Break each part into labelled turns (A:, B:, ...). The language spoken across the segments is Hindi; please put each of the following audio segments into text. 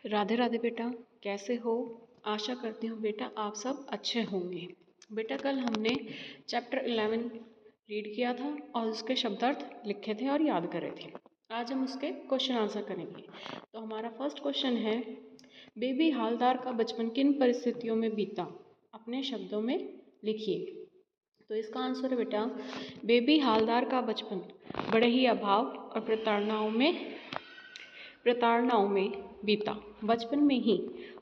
A: राधे राधे बेटा, कैसे हो? आशा करती हूँ बेटा आप सब अच्छे होंगे। बेटा कल हमने चैप्टर 11 रीड किया था और उसके शब्दार्थ लिखे थे और याद करे थे। आज हम उसके क्वेश्चन आंसर करेंगे। तो हमारा फर्स्ट क्वेश्चन है, बेबी हालदार का बचपन किन परिस्थितियों में बीता? अपने शब्दों में लिखिए। तो इसका आंसर है बेटा, बेबी हालदार का बचपन बड़े ही अभाव और प्रताड़नाओं में बीता। बचपन में ही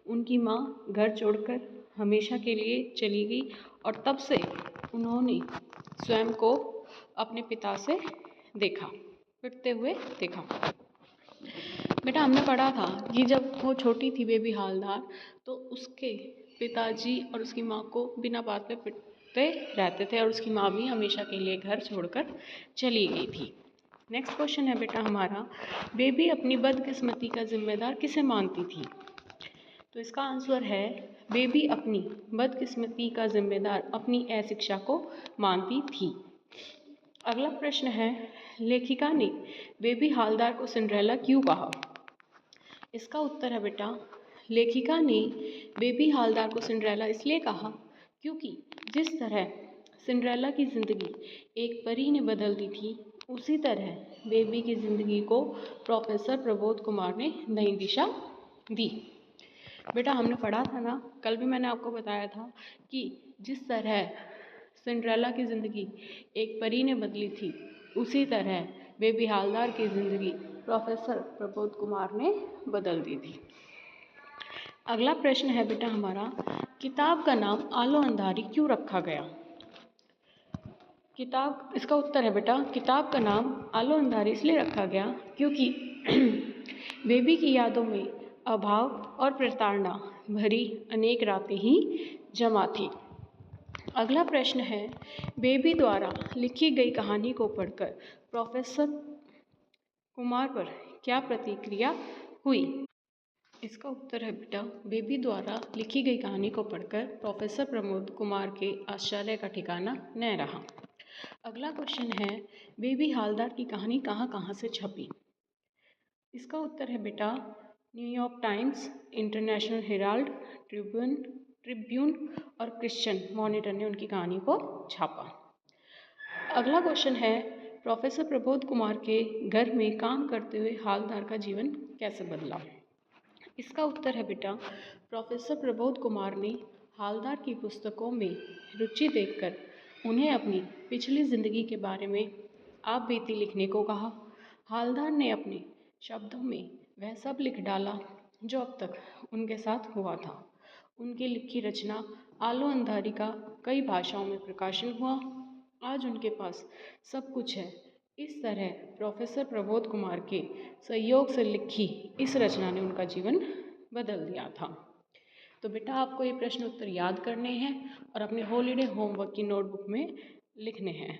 A: उनकी माँ घर छोड़कर हमेशा के लिए चली गई और तब से उन्होंने स्वयं को अपने पिता से पिटते हुए देखा। बेटा हमने पढ़ा था कि जब वो छोटी थी बेबी हालदार, तो उसके पिताजी और उसकी माँ को बिना बात पे पिटते रहते थे और उसकी माँ भी हमेशा के लिए घर छोड़कर चली गई थी। नेक्स्ट क्वेश्चन है बेटा हमारा, बेबी अपनी बदकिस्मती का जिम्मेदार किसे मानती थी? तो इसका आंसर है, बेबी अपनी बदकिस्मती का जिम्मेदार अपनी अशिक्षा को मानती थी। अगला प्रश्न है, लेखिका ने बेबी हालदार को सिंड्रेला क्यों कहा? इसका उत्तर है बेटा, लेखिका ने बेबी हालदार को सिंड्रेला इसलिए कहा क्योंकि जिस तरह सिंड्रेला की ज़िंदगी एक परी ने बदल दी थी, उसी तरह बेबी की ज़िंदगी को प्रोफेसर प्रबोध कुमार ने नई दिशा दी। बेटा हमने पढ़ा था ना, कल भी मैंने आपको बताया था कि जिस तरह सिंड्रेला की ज़िंदगी एक परी ने बदली थी, उसी तरह बेबी हालदार की ज़िंदगी प्रोफेसर प्रबोध कुमार ने बदल दी थी। अगला प्रश्न है बेटा हमारा, किताब का नाम आलो अंधारी क्यों रखा गया? इसका उत्तर है बेटा, किताब का नाम आलो अंधारी इसलिए रखा गया क्योंकि बेबी की यादों में अभाव और प्रताड़ना भरी अनेक रातें ही जमा थी। अगला प्रश्न है, बेबी द्वारा लिखी गई कहानी को पढ़कर प्रोफेसर कुमार पर क्या प्रतिक्रिया हुई? इसका उत्तर है बेटा, बेबी द्वारा लिखी गई कहानी को पढ़कर प्रोफेसर प्रमोद कुमार के आश्चर्य का ठिकाना न रहा। अगला क्वेश्चन है, बेबी हालदार की कहानी कहाँ कहाँ से छपी? इसका उत्तर है बेटा, New York times, international Herald, Tribune और क्रिश्चियन मॉनिटर ने उनकी कहानी को छापा। अगला क्वेश्चन है, प्रोफेसर प्रबोध कुमार के घर में काम करते हुए हालदार का जीवन कैसे बदला? इसका उत्तर है बेटा, प्रोफेसर प्रबोध कुमार ने हालदार की पुस्तकों में रुचि देखकर उन्हें अपनी पिछली ज़िंदगी के बारे में आप बीती लिखने को कहा। हालदार ने अपने शब्दों में वह सब लिख डाला जो अब तक उनके साथ हुआ था। उनकी लिखी रचना आलो अंधारी का कई भाषाओं में प्रकाशन हुआ। आज उनके पास सब कुछ है। इस तरह प्रोफेसर प्रबोध कुमार के सहयोग से लिखी इस रचना ने उनका जीवन बदल दिया था। तो बेटा आपको ये प्रश्न उत्तर याद करने हैं और अपने हॉलीडे होमवर्क की नोटबुक में लिखने हैं।